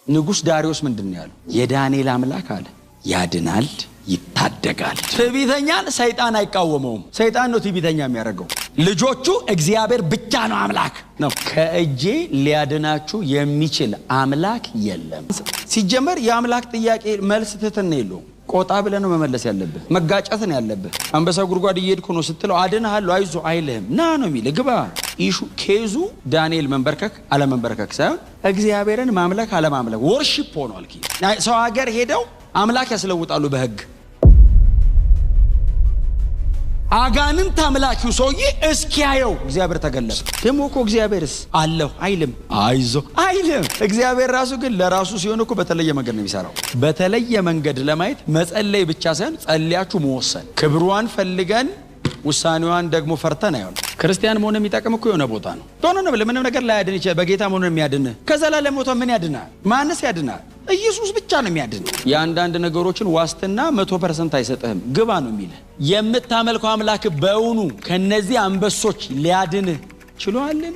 ንጉስ ዳሪዮስ ምንድነው ያለው? የዳንኤል አምላክ አለ ያድናል ይታደጋል። ትዕቢተኛን ሰይጣን አይቃወመውም። ሰይጣን ነው ትዕቢተኛ የሚያደርገው። ልጆቹ እግዚአብሔር ብቻ ነው አምላክ ነው። ከእጄ ሊያድናችሁ የሚችል አምላክ የለም። ሲጀመር የአምላክ ጥያቄ መልስ ትተን ነው ቆጣ ብለህ ነው መመለስ ያለብህ። መጋጨት ነው ያለብህ። አንበሳ ጉርጓድ እየሄድኩ ነው ስትለው አድንሃለሁ አይዞ አይልህም ና ነው የሚል ግባ። ኢሹ ኬዙ ዳንኤል መንበርከክ አለመንበርከክ ሳይሆን እግዚአብሔርን ማምለክ አለማምለክ ወርሺፕ ሆኗል። ሰው ሀገር ሄደው አምላክ ያስለውጣሉ በህግ። አጋንንት አምላኪው ሰውዬ እስኪያየው እግዚአብሔር ተገለጸ። ደሞ እኮ እግዚአብሔርስ አለሁ አይልም አይዞ አይልም። እግዚአብሔር ራሱ ግን ለራሱ ሲሆን እኮ በተለየ መንገድ ነው የሚሰራው። በተለየ መንገድ ለማየት መጸለይ ብቻ ሳይሆን ጸልያችሁ መወሰን። ክብሯን ፈልገን ውሳኔዋን ደግሞ ፈርተን አይሆን። ክርስቲያን መሆን የሚጠቅም እኮ የሆነ ቦታ ነው። ቶሎ ነው ምንም ነገር ላይ ያድን ይችላል። በጌታ መሆን የሚያድን ከዘላለም ሞት ምን ያድናል? ማንስ ያድናል? ኢየሱስ ብቻ ነው የሚያድን። የአንዳንድ ነገሮችን ዋስትና 100% አይሰጥህም። ግባ ነው የሚል። የምታመልከው አምላክ በእውኑ ከነዚህ አንበሶች ሊያድን ችሏልን?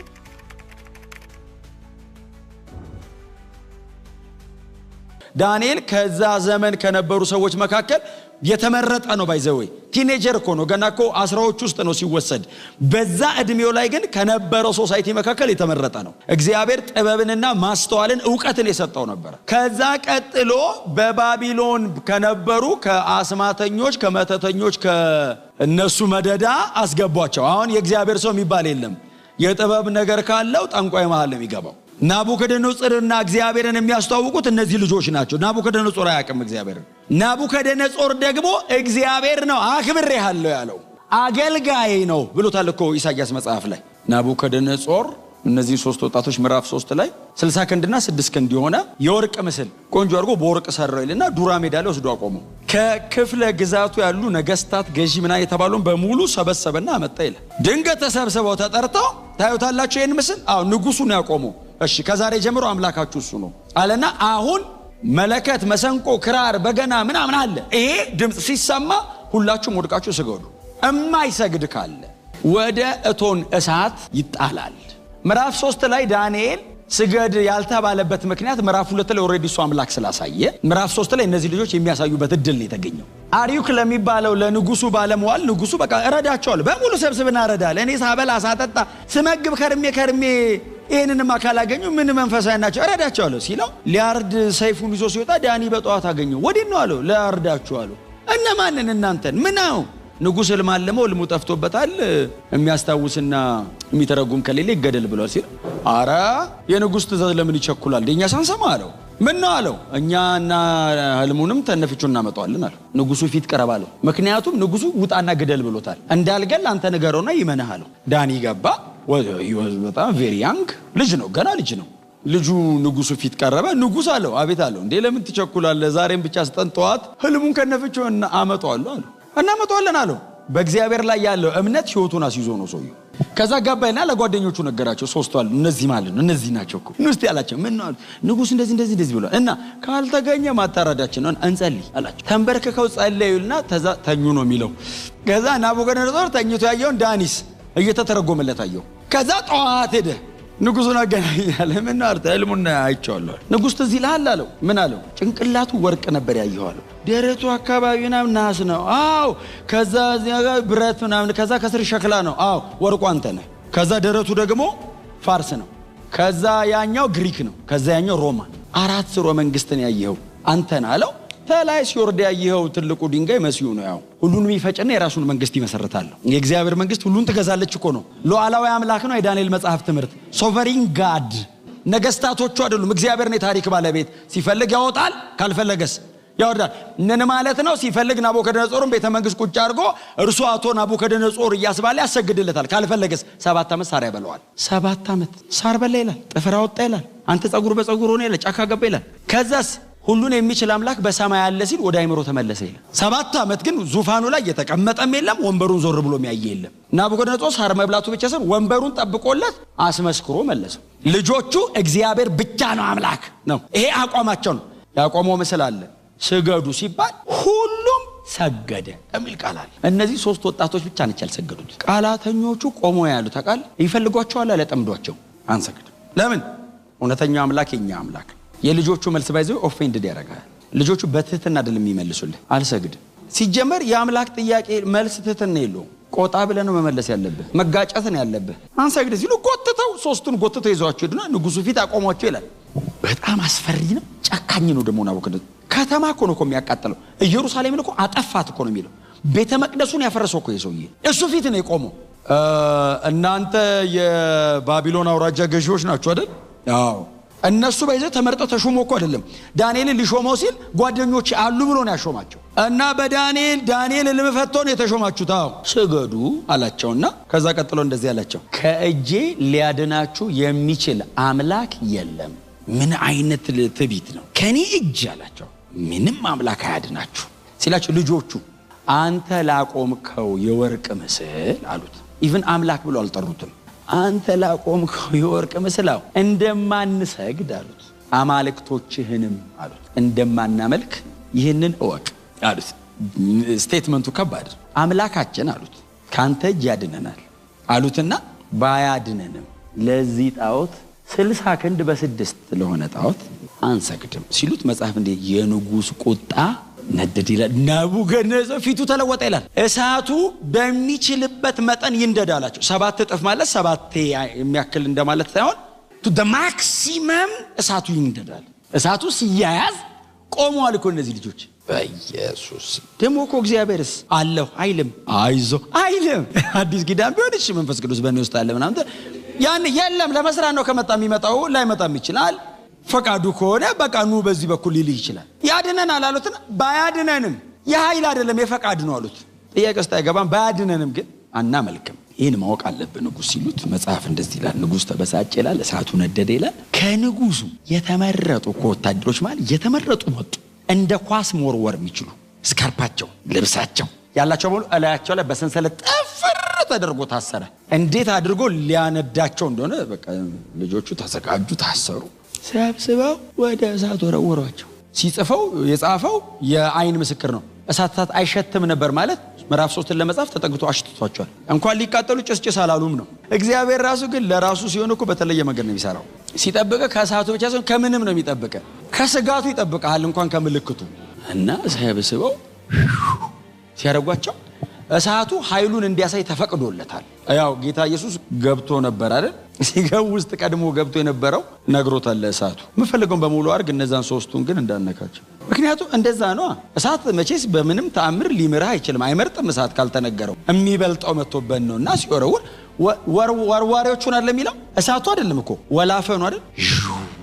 ዳንኤል ከዛ ዘመን ከነበሩ ሰዎች መካከል የተመረጠ ነው። ባይዘው ቲኔጀር እኮ ነው። ገና እኮ 10ዎች ውስጥ ነው ሲወሰድ። በዛ እድሜው ላይ ግን ከነበረው ሶሳይቲ መካከል የተመረጠ ነው። እግዚአብሔር ጥበብንና ማስተዋልን ዕውቀትን የሰጠው ነበር። ከዛ ቀጥሎ በባቢሎን ከነበሩ ከአስማተኞች ከመተተኞች ከነሱ መደዳ አስገቧቸው። አሁን የእግዚአብሔር ሰው የሚባል የለም። የጥበብ ነገር ካለው ጠንቋይ መሃል ነው የሚገባው። ናቡከደነጾርና እግዚአብሔርን የሚያስተዋውቁት እነዚህ ልጆች ናቸው። ናቡከደነጾር አያውቅም እግዚአብሔርን። ናቡከደነጾር ደግሞ እግዚአብሔር ነው አክብሬሃለሁ ያለው አገልጋይ ነው ብሎታል እኮ ኢሳይያስ መጽሐፍ ላይ። ናቡከደነጾር እነዚህ ሶስት ወጣቶች ምዕራፍ 3 ላይ 60 ክንድና 6 ክንድ የሆነ የወርቅ ምስል ቆንጆ አድርጎ በወርቅ ሰራው ይልና ዱራ ሜዳ ላይ ወስዶ አቆመው። ከክፍለ ግዛቱ ያሉ ነገስታት ገዢ ምና የተባሉን በሙሉ ሰበሰበና አመጣ ይላል። ድንገት ተሰብስበው ተጠርተው ታዩታላችሁ ይሄን ምስል? አዎ ንጉሱ ነው ያቆመው። እሺ ከዛሬ ጀምሮ አምላካችሁ እሱ ነው አለና አሁን መለከት፣ መሰንቆ፣ ክራር፣ በገና ምናምን አለ። ይሄ ድምጽ ሲሰማ ሁላችሁም ወድቃችሁ ስገዱ። እማይሰግድ ካለ ወደ እቶን እሳት ይጣላል። ምዕራፍ 3 ላይ ዳንኤል ስገድ ያልተባለበት ምክንያት ምዕራፍ 2 ላይ ኦሬዲ እሱ አምላክ ስላሳየ ምዕራፍ 3 ላይ እነዚህ ልጆች የሚያሳዩበት እድል ነው የተገኘው። አርዩክ ለሚባለው ለንጉሱ ባለመዋል ንጉሱ በቃ እረዳቸዋለሁ በሙሉ ሰብስብና እረዳለሁ። እኔ ሳበላ ሳጠጣ ስመግብ ከርሜ ይሄንንም አካል አገኙ ምን መንፈሳዊ ናቸው እረዳቸዋለሁ ሲለው ሊያርድ ሰይፉን ይዞ ሲወጣ ዳኒ በጠዋት አገኘው። ወዴት ነው አለው? ለአርዳችሁ አለው። እነማንን? እናንተን። ምናው ንጉስ ልማለመው ልሙ ጠፍቶበታል የሚያስታውስና የሚተረጉም ከሌለ ይገደል ብሏል ሲል አራ የንጉስ ትእዛዝ ለምን ይቸኩላል? ደኛ ሳንሰማ አለው። ምን ነው አለው? እኛና ህልሙንም ተነፍቹ እናመጣዋለን አለው። ንጉሱ ፊት ቀረባለው። ምክንያቱም ንጉሱ ውጣና ገደል ብሎታል። እንዳልገል አንተ ንገረውና ይመነህ አለው። ዳኒ ገባ። በጣም ቬሪ ያንግ ልጅ ነው፣ ገና ልጅ ነው። ልጁ ንጉሱ ፊት ቀረበ። ንጉስ አለው አቤት አለው። እንዴ ለምን ትቸኩላለህ? ዛሬም ብቻ ስጠንጠዋት ህልሙን ከነፍቹ እናመጣዋለን አለው። እናመጣዋለን አለው። በእግዚአብሔር ላይ ያለው እምነት ህይወቱን አስይዞ ነው ሰውየው። ከዛ ገባይና ለጓደኞቹ ነገራቸው። ሶስቱ አሉ። እነዚህ ማለት ነው እነዚህ ናቸው እኮ ንስቲ ያላቸው። ምን ነው ንጉስ እንደዚህ ብሏል እና ካልተገኘ ማጣራዳችን ነው እንጸልይ አላቸው። ተንበርከከው ጸለዩልና ተኙ ነው የሚለው። ከዛ ናቡከደነጾር ተኝቶ ያየውን ዳኒስ እየተተረጎመለት አየው። ከዛ ጠዋት ሄደ ንጉሱን አገናኛለ። ምን ነው አርተ ህልሙን አይቻለሁ። ንጉስ ትዝ ይልሃል አለው። ምን አለው? ጭንቅላቱ ወርቅ ነበር ያየው አለው። ደረቱ አካባቢና ናስ ነው። አዎ ከዛ እዚያ ጋር ብረት ምናምን፣ ከዛ ከስር ሸክላ ነው። አዎ ወርቁ አንተ ነህ። ከዛ ደረቱ ደግሞ ፋርስ ነው። ከዛ ያኛው ግሪክ ነው። ከዛ ያኛው ሮማን። 4 ስርወ መንግስትን ያየው አንተ ነህ አለው። ተላይ ሲወርድ ያየው ትልቁ ድንጋይ መሲሁ ነው። ያው ሁሉንም ይፈጭና የራሱን መንግስት ይመሰርታል። የእግዚአብሔር መንግስት ሁሉን ትገዛለች እኮ ነው። ሉዓላዊ አምላክ ነው። የዳንኤል መጽሐፍ ትምህርት ሶቨሪን ጋድ። ነገስታቶቹ አይደሉም። እግዚአብሔር ነው የታሪክ ባለቤት። ሲፈልግ ያወጣል፣ ካልፈለገስ ያወርዳል። ምን ማለት ነው? ሲፈልግ ናቡከደነጾርን ቤተ መንግስት ቁጭ አድርጎ እርሱ አቶ ናቡከደነጾር እያስባለ ያሰግድለታል። ካልፈለገስ 7 ዓመት ሳር ያበለዋል። 7 ዓመት ሳር በላ ይላል። ጥፍር አወጣ ይላል። አንተ ጸጉር በጸጉር ሆነ ይላል። ጫካ ገባ ይላል። ከዛስ ሁሉን የሚችል አምላክ በሰማይ ያለ ሲል ወደ አይምሮ ተመለሰ ይላል። 7 ዓመት ግን ዙፋኑ ላይ የተቀመጠም የለም፣ ወንበሩን ዞር ብሎ የሚያየ የለም። ናቡከደነጾር ሳር መብላቱ ብቻ ሳይሆን ወንበሩን ጠብቆለት አስመስክሮ መለሰው። ልጆቹ እግዚአብሔር ብቻ ነው አምላክ ነው። ይሄ አቋማቸው ነው። ያቆመው ምስል አለ። ስገዱ ሲባል ሁሉም ሰገደ የሚል ቃል አለ። እነዚህ 3 ወጣቶች ብቻ ናቸው ያልሰገዱት። ቃላተኞቹ ቆሞ ያሉት ታውቃለህ፣ ይፈልጓቸዋል አለ ጠምዷቸው። አንሰግድ። ለምን? እውነተኛው አምላክ የኛ አምላክ የልጆቹ መልስ ባይዘው ኦፌንድድ ያደርጋል። ልጆቹ በትህትና አይደለም የሚመልሱልህ። አልሰግድም ሲጀመር የአምላክ ጥያቄ መልስ ትህትና የለውም። ቆጣ ብለህ ነው መመለስ ያለብህ። መጋጨት ነው ያለብህ። አንሰግድ ሲሉ ጎትተው ሶስቱን ጎትተው ይዘዋቸው ሄዱና ንጉሱ ፊት አቆሟቸው ይላል። በጣም አስፈሪ ነው። ጨካኝ ነው ደግሞ ናቡከደነጾር። ከተማ እኮ ነው የሚያቃጥለው። ኢየሩሳሌምን እኮ አጠፋት እኮ ነው የሚለው። ቤተ መቅደሱን ያፈረሰው እኮ የሰውዬ እሱ ፊት ነው የቆመው። እናንተ የባቢሎን አውራጃ ገዢዎች ናችሁ አይደል? አዎ። እነሱ ባይዘው ተመርጠው ተሾሞ እኮ አይደለም። ዳንኤልን ሊሾመው ሲል ጓደኞች አሉ ብሎ ነው ያሾማቸው። እና ዳንኤል ለመፈቶ ነው የተሾማችሁት። አዎ ስገዱ አላቸውና ከዛ ቀጥሎ እንደዚህ አላቸው፣ ከእጄ ሊያድናችሁ የሚችል አምላክ የለም። ምን አይነት ትዕቢት ነው! ከኔ እጅ አላቸው ምንም አምላክ አያድናችሁ ሲላቸው ልጆቹ አንተ ላቆምከው የወርቅ ምስል አሉት። ኢቭን አምላክ ብሎ አልጠሩትም። አንተ ላቆምከው የወርቅ ምስላው እንደማንሰግድ አሉት። አማልክቶችህንም አሉት እንደማናመልክ ይህንን እወቅ አሉት። ስቴትመንቱ ከባድ። አምላካችን አሉት ካንተ እጅ ያድነናል አሉትና ባያድነንም ለዚህ ጣዖት 60 ክንድ በ6 ለሆነ ጣዖት አንሰግድም ሲሉት መጽሐፍ እንደ የንጉስ ቁጣ ነደድ ይላል። ናቡከደነጾር ፊቱ ተለወጠ ይላል። እሳቱ በሚችልበት መጠን ይንደዳላቸው። 7 እጥፍ ማለት 7 የሚያክል እንደማለት ሳይሆን to the maximum እሳቱ ይንደዳል። እሳቱ ሲያያዝ ቆመዋል እኮ እነዚህ ልጆች። በኢየሱስ ደሞ እኮ እግዚአብሔርስ አለው አይልም፣ አይዞ አይልም። አዲስ ኪዳን ቢሆን እሺ መንፈስ ቅዱስ በእኔ ውስጥ አለ ምናምን ያን የለም ለመስራት ነው ከመጣ የሚመጣው ላይመጣም ይችላል። ፈቃዱ ከሆነ በቃ ኑ በዚህ በኩል ሊል ይችላል። ያድነናል አሉትና ባያድነንም የኃይል አይደለም የፈቃድ ነው አሉት። ጥያቄ ውስጥ አይገባም። ባያድነንም ግን አናመልክም። ይህን ማወቅ አለብን ንጉስ ሲሉት መጽሐፍ እንደዚህ ይላል። ንጉስ ተበሳጨ ይላል። እሳቱ ነደደ ይላል። ከንጉሱ የተመረጡ ወታደሮች ማለት የተመረጡ መጡ። እንደ ኳስ መወርወር የሚችሉ ስካርፓቸው ልብሳቸው ያላቸው ሙሉ እላያቸው ላይ በሰንሰለት ጠፍር ተደርጎ ታሰረ። እንዴት አድርጎ ሊያነዳቸው እንደሆነ በቃ ልጆቹ ተዘጋጁ፣ ታሰሩ። ሰብስበው ወደ እሳት ወረወሯቸው። ሲጽፈው የጻፈው የአይን ምስክር ነው። እሳት አይሸትም ነበር ማለት ምዕራፍ 3 ለመጻፍ ተጠግቶ አሽትቷቸዋል። እንኳን ሊቃጠሉ ጭስጭስ አላሉም ነው። እግዚአብሔር ራሱ ግን ለራሱ ሲሆን እኮ በተለየ መንገድ ነው የሚሰራው። ሲጠብቀ ከእሳቱ ብቻ ሳይሆን ከምንም ነው የሚጠብቀ። ከስጋቱ ይጠብቃል እንኳን ከምልክቱ። እና ሰብስበው ሲያረጓቸው እሳቱ ኃይሉን እንዲያሳይ ተፈቅዶለታል። ያው ጌታ ኢየሱስ ገብቶ ነበር አይደል? ሲገቡ ውስጥ ቀድሞ ገብቶ የነበረው ነግሮታል እሳቱ ምፈልገውን በሙሉ አርግ፣ እነዛን ሶስቱን ግን እንዳነካቸው። ምክንያቱም እንደዛ ነው። እሳት መቼስ በምንም ተአምር ሊምርህ አይችልም፣ አይመርጥም። እሳት ካልተነገረው የሚበልጠው መጥቶበት ነውና ሲወረውር ወርዋሪዎቹን አይደለም የሚለው እሳቱ አይደለም እኮ ወላፈኑ አይደል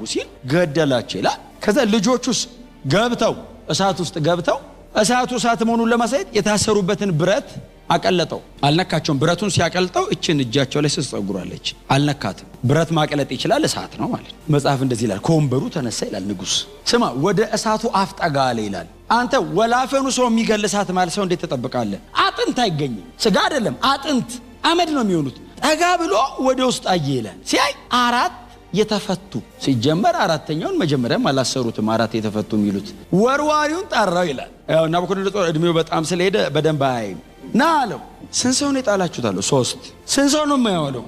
ሲል ገደላቸው ይላል። ከዛ ልጆቹስ ገብተው እሳት ውስጥ ገብተው እሳቱ እሳት መሆኑን ለማሳየት የታሰሩበትን ብረት አቀለጠው። አልነካቸውም። ብረቱን ሲያቀልጠው እችን እጃቸው ላይ ጸጉራለች፣ አልነካትም። ብረት ማቀለጥ ይችላል፣ እሳት ነው ማለት ነው። መጽሐፍ እንደዚህ ይላል። ከወንበሩ ተነሳ ይላል ንጉስ። ስማ ወደ እሳቱ አፍጠጋ አለ ይላል። አንተ ወላፈኑ ሰው የሚገል እሳት ማለት ሰው እንዴት ተጠብቃለህ? አጥንት አይገኝም፣ ስጋ አይደለም፣ አጥንት አመድ ነው የሚሆኑት። ጠጋ ብሎ ወደ ውስጥ አየ ይላል። ሲያይ 4 የተፈቱ ሲጀመር አራተኛውን መጀመሪያም አላሰሩትም። 4 የተፈቱ የሚሉት ወርዋሪውን ጠራው ይላል። ያው ናቡከደነጾር እድሜው በጣም ስለሄደ በደንብ አይም ና አለው። ስንት ሰው ነው የጣላችሁት አለው። 3 ስንት ሰው ነው የማያወለው?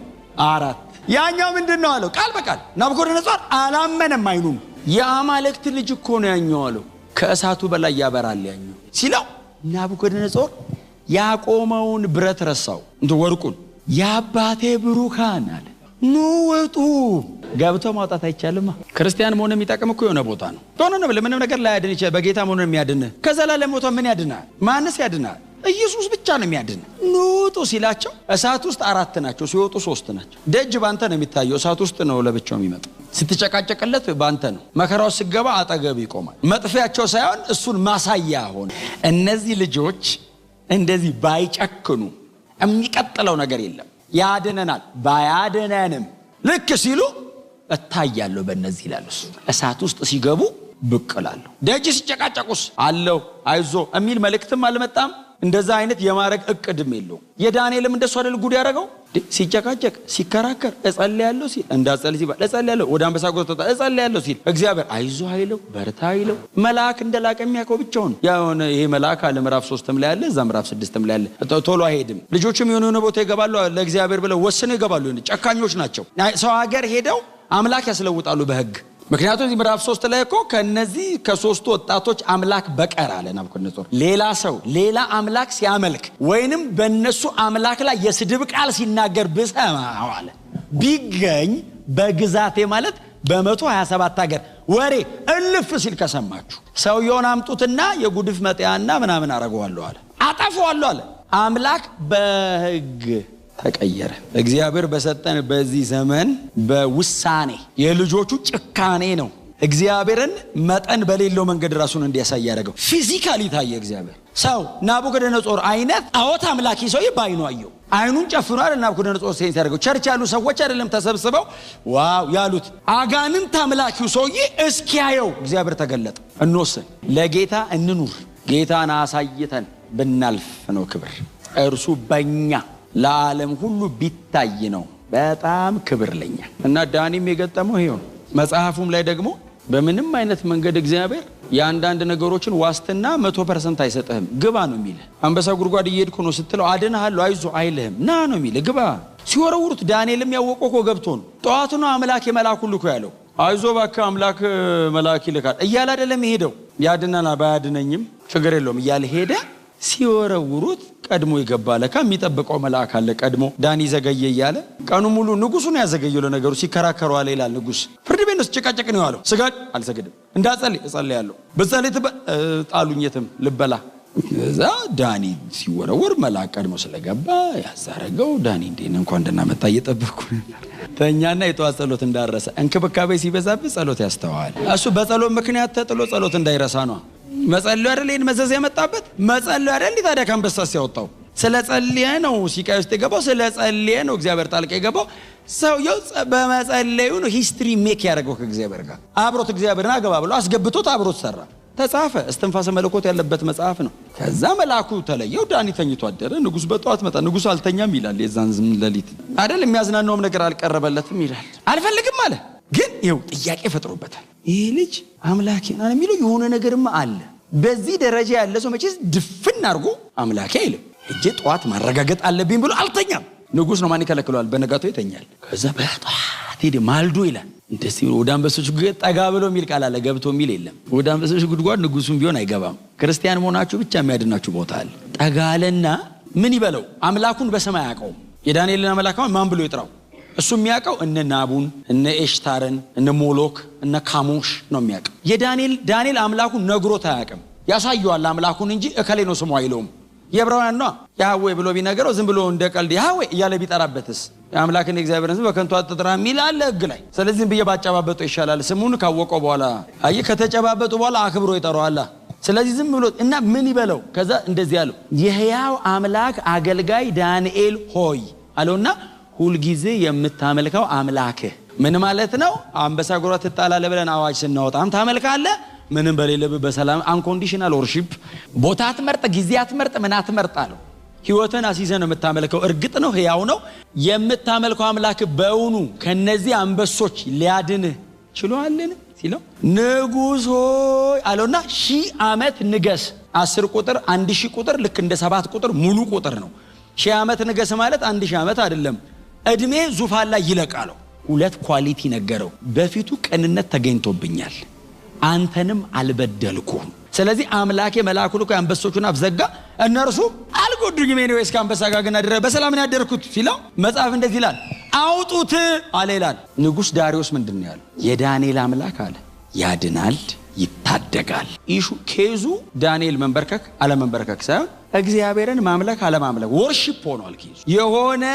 4 ያኛው ምንድነው አለው። ቃል በቃል ናቡከደነጾር አላመነም። አይኑም የአማልክት ልጅ እኮ ነው ያኛው አለው። ከእሳቱ በላይ ያበራል ያኛው ሲለው ናቡከደነጾር ያቆመውን ብረት ረሳው፣ ወርቁን። የአባቴ ብሩካን አለ ኑ ውጡ። ገብቶ ማውጣት አይቻልማ። ክርስቲያን መሆን የሚጠቅም እኮ የሆነ ቦታ ነው። ነው ለምንም ነገር ላይ ያድን ይችላል። በጌታ መሆን የሚያድን ከዘላለም ሞቶ ምን ያድናል? ማንስ ያድናል? ኢየሱስ ብቻ ነው የሚያድን። ኑ ውጡ ሲላቸው እሳት ውስጥ 4 ናቸው፣ ሲወጡ 3 ናቸው። ደጅ ባንተ ነው የሚታየው፣ እሳት ውስጥ ነው ለብቻው የሚመጣ። ስትጨቃጨቅለት ባንተ ነው። መከራው ሲገባ አጠገብ ይቆማል። መጥፊያቸው ሳይሆን እሱን ማሳያ ሆነ። እነዚህ ልጆች እንደዚህ ባይጨክኑ የሚቀጥለው ነገር የለም። ያድነናል ባያድነንም ልክ ሲሉ እታያለሁ በእነዚህ ይላል። እሳት ውስጥ ሲገቡ ብቅ እላለሁ። ደጅ ሲጨቃጨቁስ አለው አይዞ የሚል መልእክትም አልመጣም። እንደዛ አይነት የማረግ እቅድም የለውም። የዳንኤልም እንደሱ አይደል ጉድ ያደረገው? ሲጨቃጨቅ ሲከራከር እጸልያለሁ ሲል እንዳጸልይ ሲባል እጸልያለሁ፣ ወደ አንበሳ ጎተታ እጸልያለሁ ሲል እግዚአብሔር አይዞ አይለው በርታ አይለው። መልአክ እንደላቀ የሚያውቀው ብቻውን ያውነ ይሄ መልአክ አለ ምዕራፍ 3ም ላይ አለ፣ እዛ ምዕራፍ 6ም ላይ አለ። ቶሎ አይሄድም። ልጆችም የሆነ ቦታ ይገባሉ፣ ለእግዚአብሔር ብለው ወስነው ይገባሉ። ጨካኞች ናቸው። ሰው ሀገር ሄደው አምላክ ያስለውጣሉ በህግ ምክንያቱም እዚህ ምዕራፍ 3 ላይ እኮ ከነዚህ ከሶስቱ ወጣቶች አምላክ በቀር አለ ናቡከደነጾር ሌላ ሰው ሌላ አምላክ ሲያመልክ ወይንም በእነሱ አምላክ ላይ የስድብ ቃል ሲናገር ብሰማው አለ ቢገኝ በግዛቴ ማለት በ127 ሀገር ወሬ እልፍ ሲል ከሰማችሁ ሰውየውን አምጡትና የጉድፍ መጥያና ምናምን አረጋዋለሁ አለ አጠፋዋለሁ አለ አምላክ በሕግ ተቀየረ እግዚአብሔር በሰጠን በዚህ ዘመን በውሳኔ የልጆቹ ጭካኔ ነው እግዚአብሔርን መጠን በሌለው መንገድ ራሱን እንዲያሳይ ያደረገው ፊዚካሊ ታየ እግዚአብሔር ሰው ናቡከደነጾር አይነት አዎት አምላኪ ሰው ባይኑ አየው አይኑን ጨፍኖ አይደል ናቡከደነጾር ሴንስ ያደረገው ቸርች ያሉ ሰዎች አይደለም ተሰብስበው ዋው ያሉት አጋንንት አምላኪው ሰውዬ እስኪያየው እግዚአብሔር ተገለጠ እንወስን ለጌታ እንኑር ጌታን አሳይተን ብናልፍ ነው ክብር እርሱ በእኛ ለዓለም ሁሉ ቢታይ ነው በጣም ክብር ለኛ እና ዳኒም የገጠመው ይሄው መጽሐፉም ላይ ደግሞ በምንም አይነት መንገድ እግዚአብሔር ያንዳንድ ነገሮችን ዋስትና 100% አይሰጥህም ግባ ነው የሚል አንበሳ ጉድጓድ እየሄድኩ ነው ስትለው አድነሃለሁ አይዞ አይልህም ና ነው የሚል ግባ ሲወረውሩት ዳንኤልም ያወቀው እኮ ገብቶ ነው ጠዋቱ ነው አምላክ የመላኩ ልኮ ያለው አይዞ ባካ አምላክ መላክ ይልካል እያለ አይደለም ሄደው ያድናና ባያድነኝም ችግር የለውም እያለ ሄደ ሲወረውሩት ቀድሞ ይገባለ ከሚጠብቀው መልአክ አለ ቀድሞ ዳኒ ዘገየ ይያለ ቀኑ ሙሉ ንጉሱን ያዘገየው ለነገሩ ሲከራከሩ አለ ይላል ንጉስ ፍርድ ቤት ውስጥ ጭቃጭቅ ነው ያለው ስጋድ አልሰግድም እንዳጸልይ እጸልያለሁ በጸልይ ጣሉኝትም ልበላ እዛ ዳኒ ሲወረውር መልአክ ቀድሞ ስለገባ ያዛረገው ዳኒ እንኳን እንደናመጣ እየጠበቅኩ ተኛና የጧት ጸሎት እንዳረሰ እንክብካቤ ሲበዛብ ጸሎት ያስተዋል እሱ በጸሎት ምክንያት ተጥሎ ጸሎት እንዳይረሳ ነው መጸለዩ አይደል መዘዝ ያመጣበት መጸለዩ አይደል ታዲያ ካንበሳስ ያወጣው ስለ ጸልየ ነው ሲቃይ ውስጥ የገባው ስለ ጸልየ ነው እግዚአብሔር ጣልቃ የገባው ሰውየው በመጸለዩ ነው ሂስትሪ ሜክ ያደረገው ከእግዚአብሔር ጋር አብሮት እግዚአብሔርን አገባ ብሎ አስገብቶት አብሮት ሰራ ተጻፈ እስትንፋሰ መለኮት ያለበት መጽሐፍ ነው ከዛ መልአኩ ተለየው ዳኒ ተኝቶ አደረ ንጉስ በጧት መጣ ንጉስ አልተኛም ይላል የዛን ዝም ለሊት አይደል የሚያዝናናውም ነገር አልቀረበለትም ይላል አልፈልግም አለ ግን ይሄው ጥያቄ ፈጥሮበታል ይሄ ልጅ አምላኬ ነው የሚለው የሆነ ነገርማ አለ በዚህ ደረጃ ያለ ሰው መቼስ ድፍን አርጎ አምላኬ አይልም እጄ ጧት ማረጋገጥ አለብኝ ብሎ አልተኛም ንጉስ ነው ማን ይከለክለዋል በነጋታው ይተኛል ከዛ በጧት ሄደ ማልዶ ይላል እንደዚህ ወደ አንበሶች ጉድጓድ ጠጋ ብሎ የሚል ቃል አለ ገብቶ የሚል የለም ወደ አንበሶች ጉድጓድ ንጉሱም ቢሆን አይገባም ክርስቲያን መሆናችሁ ብቻ የሚያድናችሁ ቦታ አለ ጠጋለና ምን ይበለው አምላኩን በሰማይ ያቀው የዳንኤልን አምላክ ማን ብሎ ይጥራው እሱ የሚያቀው እነ ናቡን እነ ኤሽታርን እነ ሞሎክ እነ ካሞሽ ነው የሚያቀው የዳንኤል አምላኩን ነግሮት አያቀም ያሳየዋል አምላኩን እንጂ እከሌ ነው ስሙ አይለውም የብራውያን ነው ያህዌ ብሎ ቢነገረው ዝም ብሎ እንደ ቀልድ ያህዌ እያለ ቢጠራበትስ የአምላክን እግዚአብሔርን በከንቱ አትጥራ የሚል አለ ህግ ላይ ስለዚህ ዝም ብዬ ባጨባበጡ ይሻላል ስሙን ካወቀው በኋላ አይ ከተጨባበጡ በኋላ አክብሮ ይጠራዋል ስለዚህ ዝም ብሎ እና ምን ይበለው ከዛ እንደዚህ ያለው የሕያው አምላክ አገልጋይ ዳንኤል ሆይ አለውና ሁሉ ጊዜ የምታመልከው አምላክ ምን ማለት ነው አንበሳ ጉድጓድ ተጣላለ ብለን አዋጅ ስናወጣም ታመልካለህ ምንም በሌለበት በሰላም አንኮንዲሽናል ወርሺፕ ቦታ አትመርጥ ጊዜ አትመርጥ ምን አትመርጣለህ ህይወትን አሲዘን ነው የምታመልከው እርግጥ ነው ሕያው ነው የምታመልከው አምላክ በእውኑ ከነዚህ አንበሶች ሊያድን ችሏልን ሲለው ንጉስ ሆይ አለውና 1000 ዓመት ንገስ 10 ቁጥር 1000 ቁጥር ልክ እንደ 7 ቁጥር ሙሉ ቁጥር ነው 1000 ዓመት ንገስ ማለት 1000 ዓመት አይደለም እድሜ ዙፋን ላይ ይለቃለው ሁለት ኳሊቲ ነገረው በፊቱ ቀንነት ተገኝቶብኛል አንተንም አልበደልኩም ስለዚህ አምላኬ መልአኩ ልኮ አንበሶቹን አፍዘጋ እነርሱ አልጎዱኝም ነው እስከ አንበሳ ጋር ግን አደረ በሰላም ነው ያደርኩት ሲለው መጽሐፍ እንደዚህ ይላል አውጡት አለ ይላል ንጉስ ዳሪዮስ ምንድነው ያለው የዳንኤል አምላክ አለ ያድናል ይታደጋል ኢሹ ኬዙ ዳንኤል መንበርከክ አለ መንበርከክ ሳይሆን እግዚአብሔርን ማምለክ አለ ማምለክ ወርሺፕ ሆኗል ኬዙ የሆነ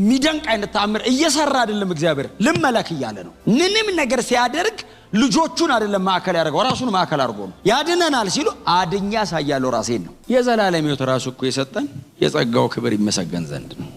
ሚደንቅ አይነት ተአምር እየሰራ አይደለም እግዚአብሔር ልመለክ ይያለ ነው ምንም ነገር ሲያደርግ ልጆቹን አይደለም ማዕከል ያደርገው ራሱን ማዕከል አድርጎ ነው ያድነናል ሲሉ አድኛ ሳያለው ራሴን ነው የዘላለም ሕይወት ራሱ እኮ የሰጠን የጸጋው ክብር ይመሰገን ዘንድ ነው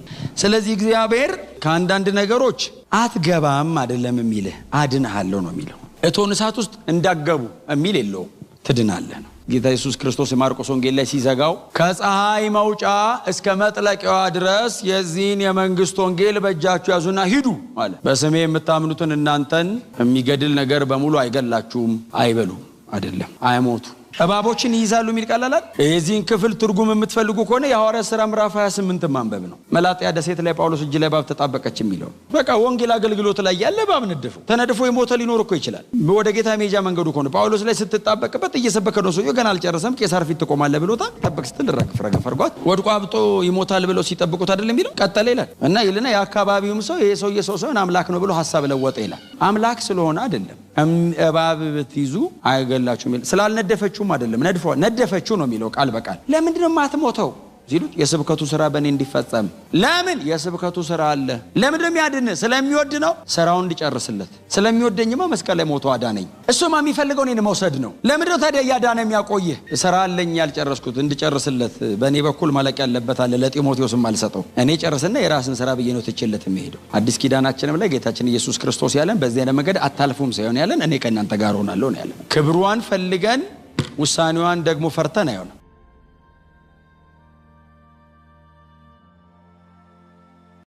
ስለዚህ እግዚአብሔር ከአንዳንድ ነገሮች አትገባም አይደለም የሚልህ አድነሃለሁ ነው የሚለው እቶን እሳት ውስጥ እንዳገቡ የሚል የለው ትድናለህ ነው ጌታ ኢየሱስ ክርስቶስ የማርቆስ ወንጌል ላይ ሲዘጋው ከፀሐይ መውጫ እስከ መጥለቂያዋ ድረስ የዚህን የመንግስት ወንጌል በእጃችሁ ያዙና ሂዱ አለ በስሜ የምታምኑትን እናንተን የሚገድል ነገር በሙሉ አይገላችሁም አይበሉ አይደለም አይሞቱ እባቦችን ይይዛሉ የሚል ቃል አለ። የዚህን ክፍል ትርጉም የምትፈልጉ ከሆነ የሐዋርያት ሥራ ምዕራፍ 28 ማንበብ ነው። መላጥያ ደሴት ላይ ጳውሎስ እጅ ላይ እባብ ተጣበቀች የሚለው በቃ ወንጌል አገልግሎት ላይ ያለ እባብ ተነድፎ የሞተ ሊኖር እኮ ይችላል። ወደ ጌታ ሜጃ መንገዱ ከሆነ ጳውሎስ ላይ ስትጣበቅበት እየሰበከ ነው ሰውዬው ገና አልጨረሰም። ቄሳር ፊት ትቆማለህ ብሎታል። ጠበቅ ስትል ረገፍ አድርጓት ወድቆ አብጦ ይሞታል ብለው ሲጠብቁት አይደለም የሚለው ቀጠለ ይላል እና ይልና የአካባቢውም ሰው ይሄ ሰውዬ ሰው ሳይሆን አምላክ ነው ብሎ ሐሳብ ለወጠ ይላል። አምላክ ስለሆነ አይደለም። እባብ ብትይዙ አይገላችሁም ይላል። ስላልነደፈችውም አይደለም ነደፈችው ነው የሚለው ቃል በቃል። ለምንድን ነው የማትሞተው ሲሉት የስብከቱ ስራ በእኔ እንዲፈጸም። ለምን የስብከቱ ስራ አለ። ለምን የሚያድን ስለሚወድ ነው። ስራውን እንዲጨርስለት ስለሚወደኝማ መስቀል ላይ ሞቶ አዳነኝ። እሱማ የሚፈልገው እኔን መውሰድ ነው። ለምን ነው ታዲያ ያዳነ የሚያቆይህ? ስራ አለኝ ያልጨረስኩት እንዲጨርስለት በእኔ በኩል ማለቅ ያለበት አለ። ለጢሞቴዎስም አልሰጠው እኔ ጨርስና የራስን ስራ ብዬ ነው ትችለት የሚሄደው። አዲስ ኪዳናችንም ላይ ጌታችን ኢየሱስ ክርስቶስ ያለን በዚህ አይነት መንገድ አታልፉም ሳይሆን ያለን እኔ ከእናንተ ጋር ሆናለሁ ነው ያለን። ክብሯን ፈልገን ውሳኔዋን ደግሞ ፈርተን አይሆንም።